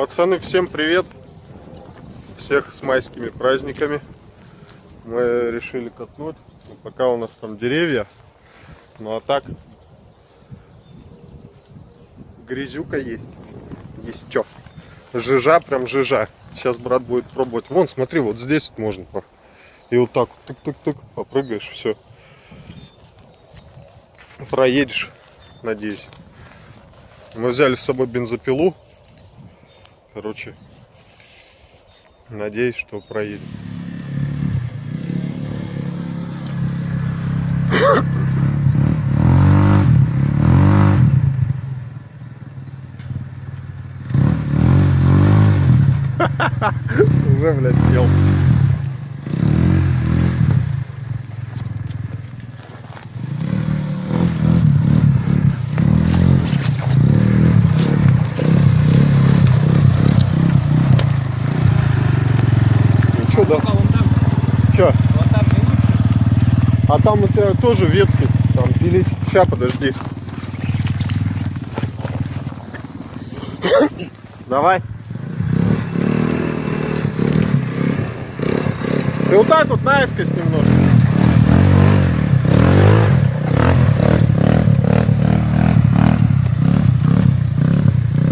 Пацаны, всем привет! Всех с майскими праздниками. Мы решили катнуть. Пока у нас там деревья. Ну а так грязюка есть. Есть что? Жижа, прям жижа. Сейчас брат будет пробовать. Вон, смотри, вот здесь вот можно. И вот так вот тык-тык-тык попрыгаешь, все. Проедешь, надеюсь. Мы взяли с собой бензопилу. Короче, надеюсь, что проедем. Уже, блядь, сел. Ну что, да? Че? А там у тебя тоже ветки. Там пилить. Ща, подожди. Давай. Ты вот так вот наискось немножко.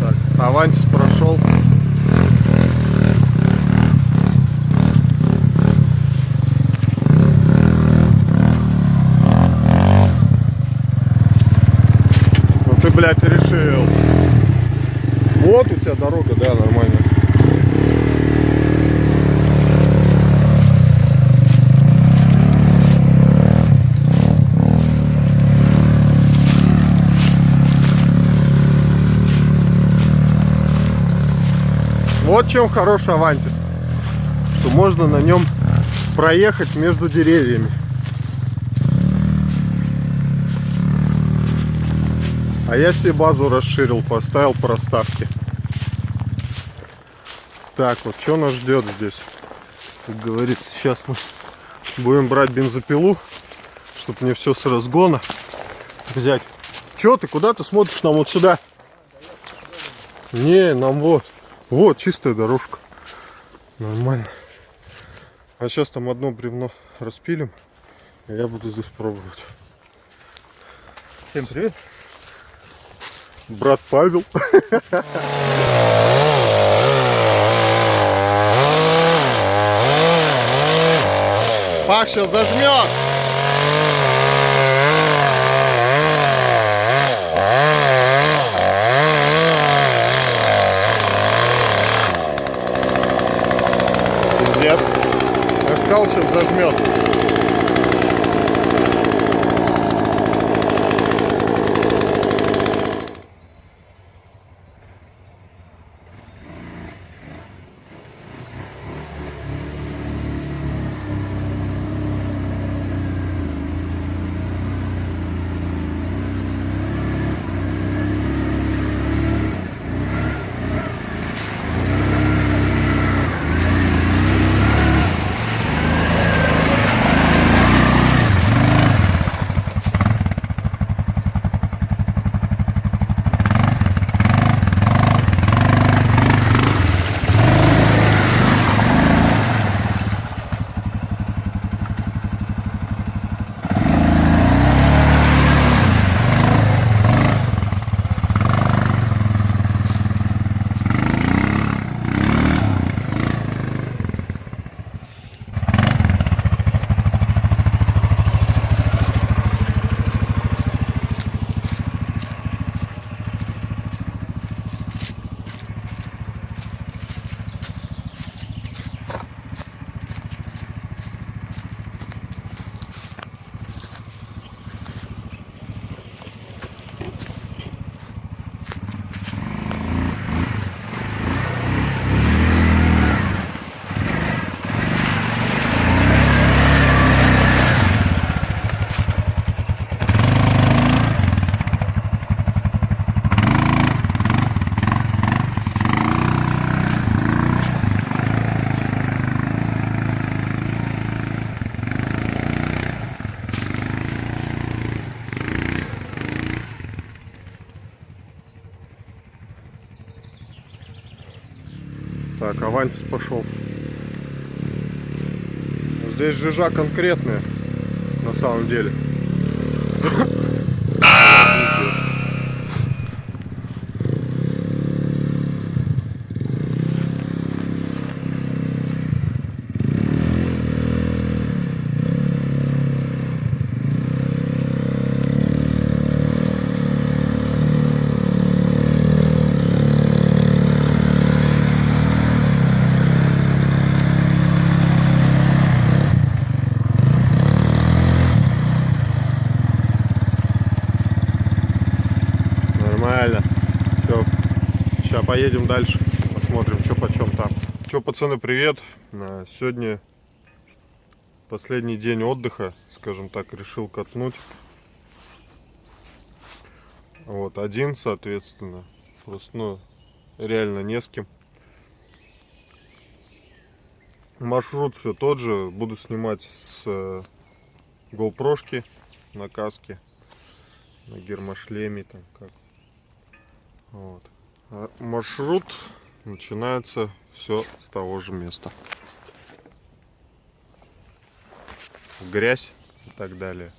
Так, Авантис прошел. Ну ты, блядь, решил. Вот у тебя дорога, да, нормально. Вот чем хорош Авантис, что можно на нем проехать между деревьями. А я себе базу расширил, поставил проставки. Так, вот что нас ждет здесь? Как говорится, сейчас мы будем брать бензопилу, чтобы мне все с разгона взять. Че ты, куда ты смотришь? Нам вот сюда. Не, нам вот. Вот, чистая дорожка. Нормально. А сейчас там одно бревно распилим, и я буду здесь пробовать. Всем привет. Брат Павел. Пах сейчас зажмет. Пиздец. Я сказал, сейчас зажмет. Так, авансис пошел. Здесь жижа конкретная, на самом деле. Нормально. Все. Сейчас поедем дальше. Посмотрим, что почем там. Че, пацаны, привет. Сегодня последний день отдыха, скажем так, решил катнуть. Вот, один, соответственно. Просто, ну, реально не с кем. Маршрут все тот же. Буду снимать с GoPro-шки на каске, на гермошлеме, там как. Вот. А маршрут начинается все с того же места. Грязь и так далее.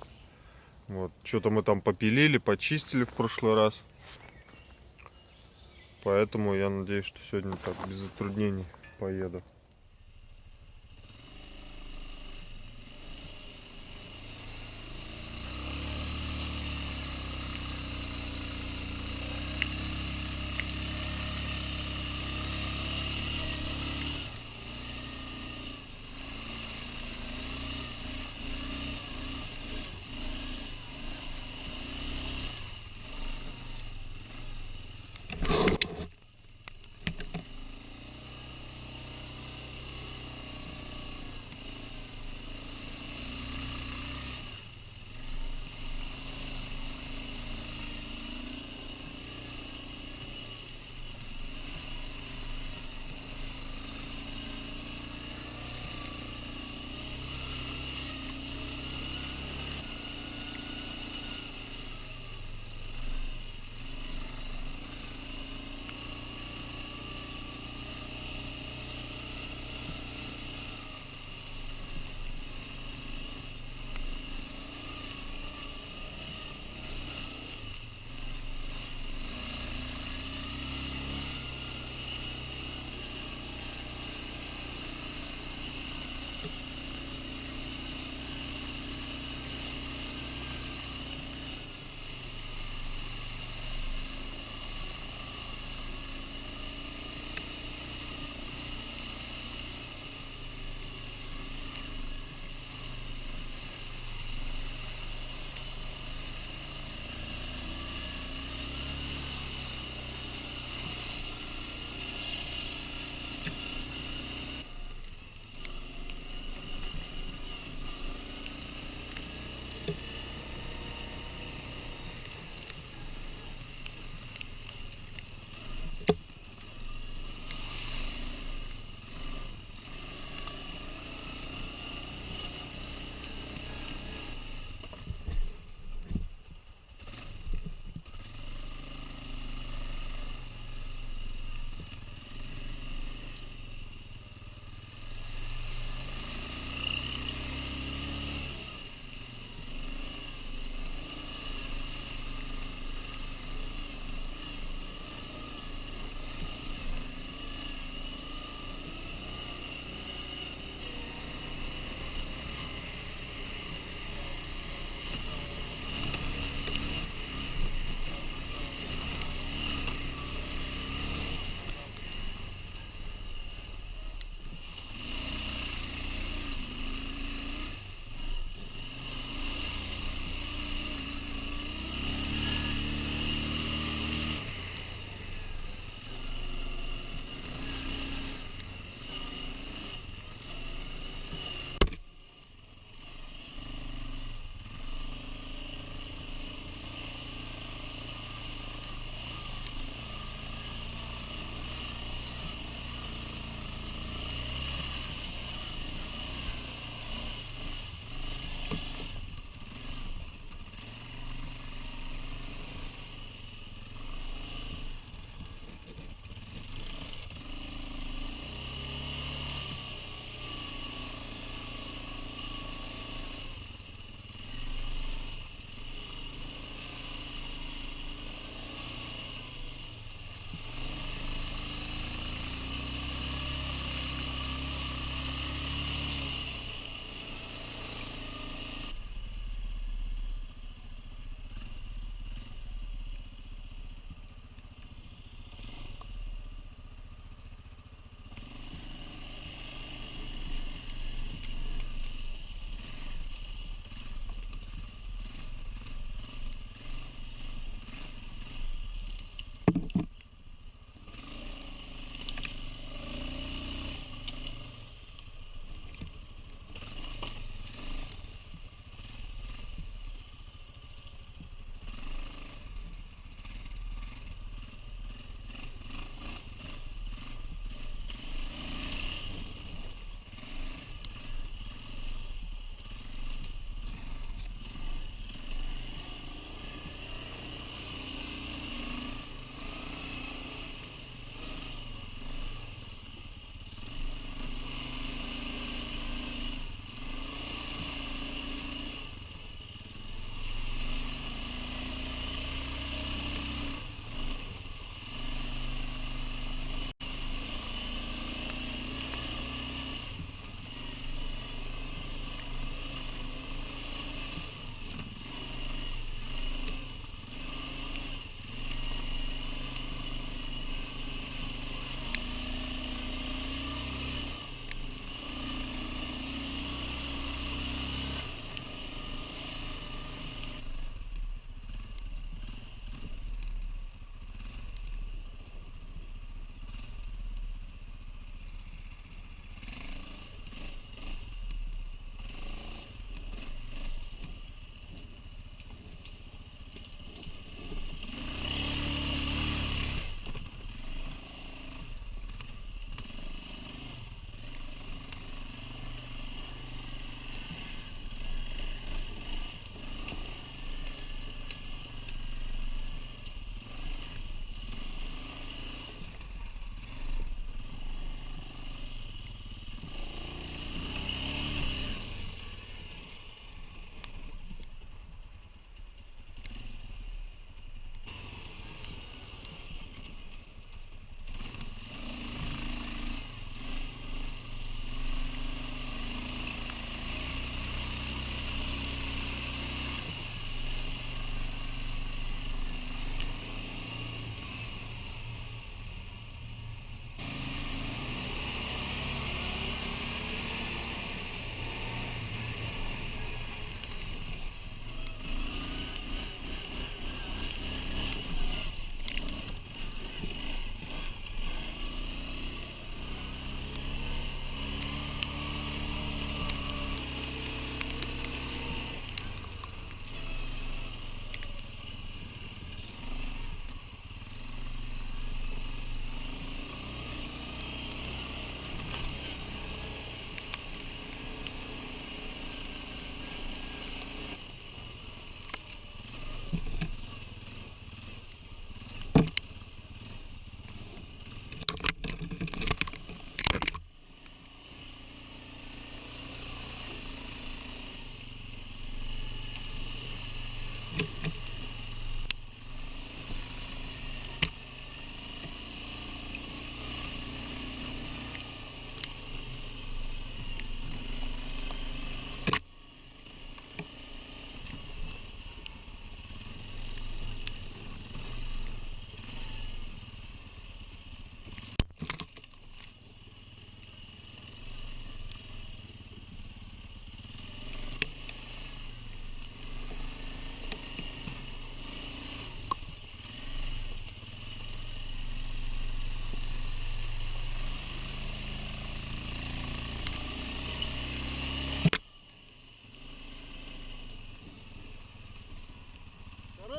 Вот. Что-то мы там попилили, почистили в прошлый раз. Поэтому я надеюсь, что сегодня так без затруднений поеду.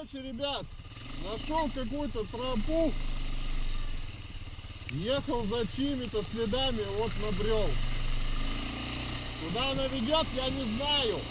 Короче, ребят, нашел какую-то тропу, ехал за чьими-то следами, вот набрел. Куда она ведет, я не знаю.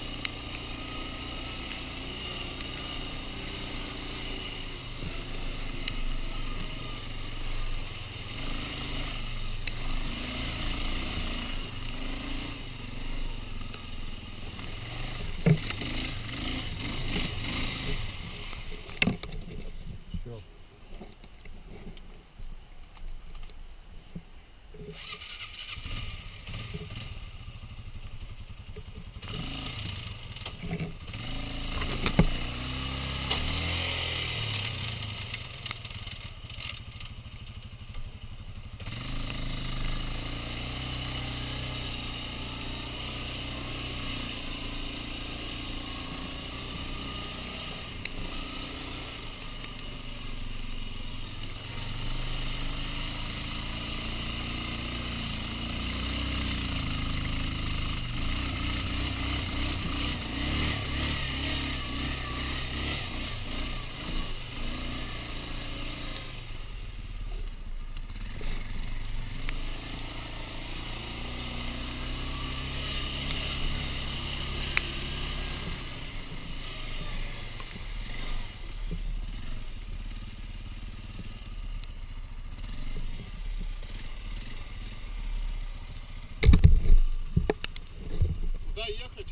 Куда ехать?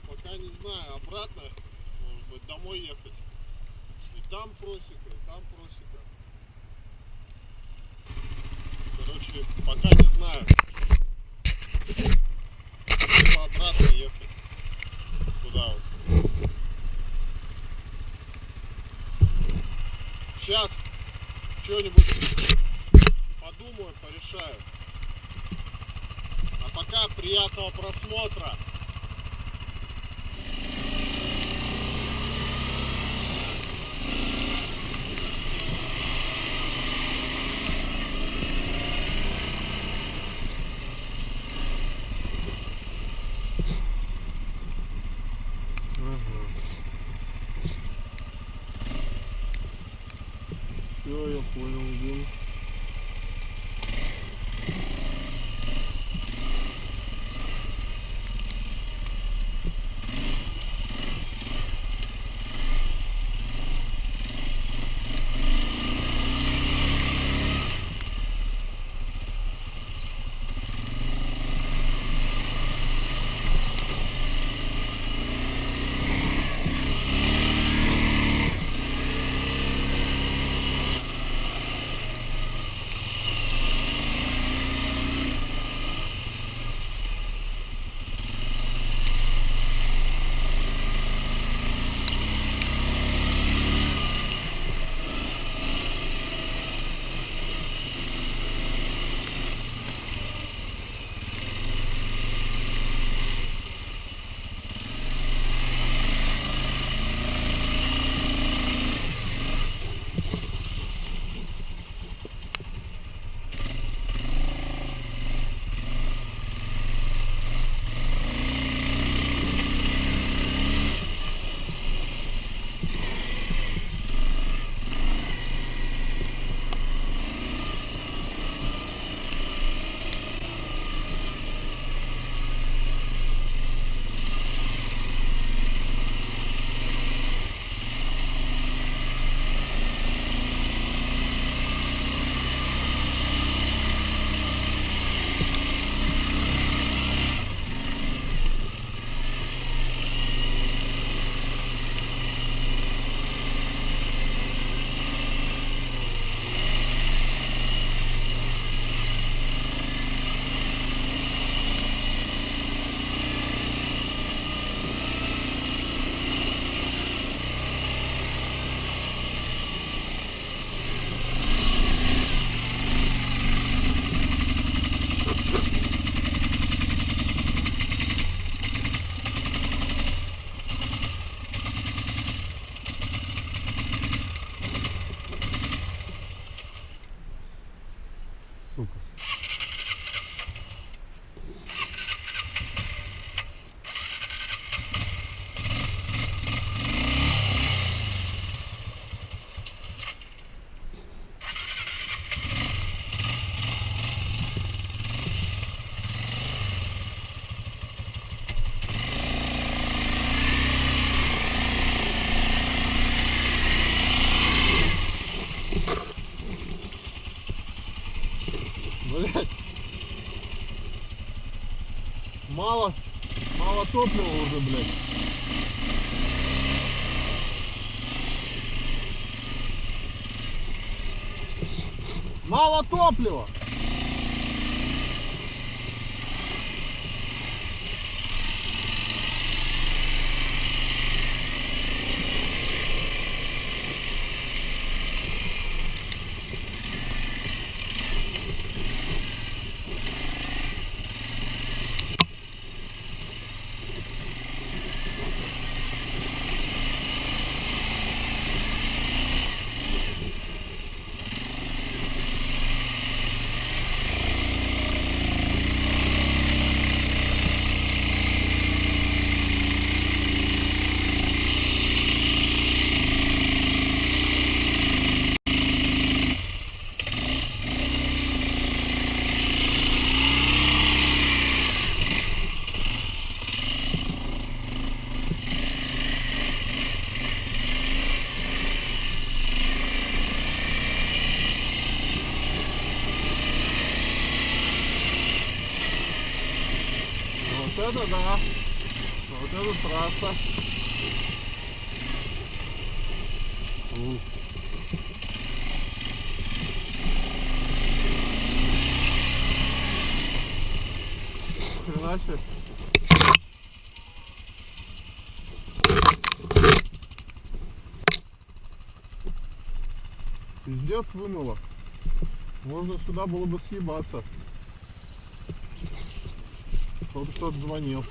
Пока не знаю. Обратно, может быть, домой ехать. И там просека, и там просека. Короче, пока не знаю. Типа обратно ехать. Туда вот. Сейчас что-нибудь подумаю, порешаю. А пока приятного просмотра. Все, я понял, идем. Блять. Мало топлива уже, блядь. Мало топлива. Вот это да. Вот это трасса. Хрена себе. Пиздец вымыло. Можно сюда было бы съебаться. Кто-то звонил.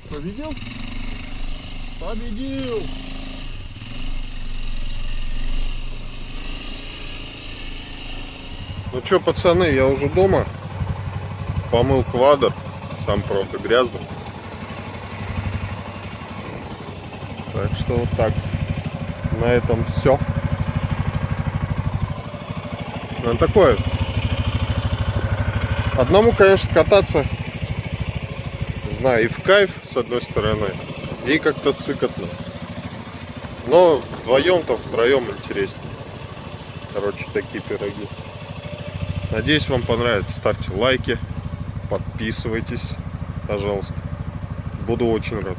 Победил? Победил! Ну что, пацаны, я уже дома. Помыл квадр. Сам, правда, грязный. Так что вот так. На этом все. Ну, такое. Одному, конечно, кататься, не знаю, и в кайф, с одной стороны, и как-то сыкотно. Но вдвоем-то, втроем интереснее. Короче, такие пироги. Надеюсь, вам понравится. Ставьте лайки, подписывайтесь, пожалуйста. Буду очень рад.